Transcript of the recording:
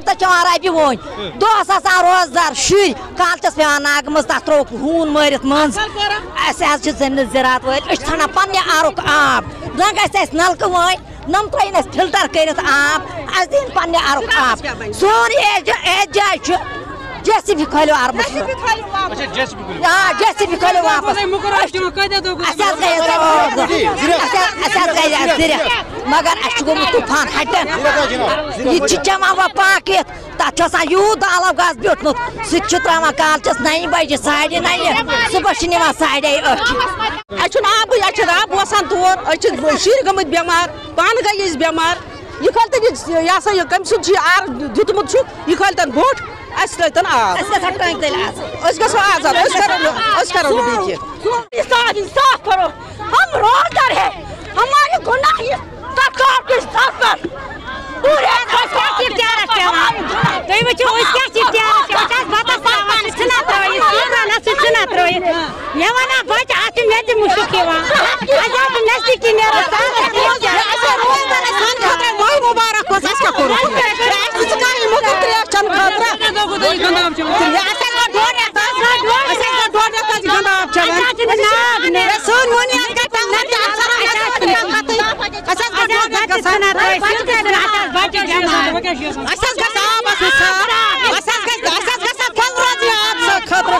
تو چوان ربی ون دہس آسان روزدار شُرۍ کالچس پیوان ناگہٕ منٛز تتھ ترووُکھ ہوٗن مٲرِتھ منٛز اسہِ حظ چھِ زٔمیٖن زِراعت وٲلۍ أسۍ چھِ ژھانڈان پننہِ آرُک آب زن گژھِ اسہِ نلکہٕ وٲنۍ نم ترٛٲیِن اسہِ فلٹر کٔرِتھ آب اسہِ دِیِن پننہِ آرُک آب سون ایج جاے چھُ JCB کھٲلِو اربس JCB کھٲلِو واپس گٔے زِرِتھ مگر اسہِ چھُ گوٚمُت طوٗفان ہٹن یہِ چھِ چٮ۪وان وۄنۍ پاکِتھ تتھ چھُ آسان یوٗت دالو گس بیوٗٹھمُت سُہ تہِ چھُ تراوان کالچس 9 بجہِ 9:30 صبحس چھِ نِوان 8:30 اَسہِ چھُنہٕ آبٕے اَسہِ چھُ رب وسان تور أسۍ چھِ شُرۍ گٔمٕتۍ بٮ۪مار پانہٕ گٔے أسۍ بٮ۪مار یہِ کھٲلتن یہِ ہسا یہِ کٔمۍ سُنٛد چھُ یہِ آر دیُتمُت چھُ یہِ کھٲلتن بوٚٹھ اسہِ ترٲیتن آب أسۍ گژھو آزاد أسۍ کرو نہٕ بیٚیہِ کینٛہہ صاف کرو ہم روزدار ہے ہمارے گناہ سرکار کے سر پر پورے تُہۍ وٕچھِو أسۍ کیٛاہ چھِ تیارس بتس ژھٕنان ترٲیِتھ رنس سۭتۍ ژھٕنان ترٲیِتھ مےٚ ونان بچہِ اتھ چھُ مےٚ تہِ مُشک یِوان اَسہِ آو نہٕ نزدیٖکی نیران مُبارک اوس اَسہِ کیٛاہ کوٚرُکھ ترٛیش چٮ۪نہٕ خٲطرٕ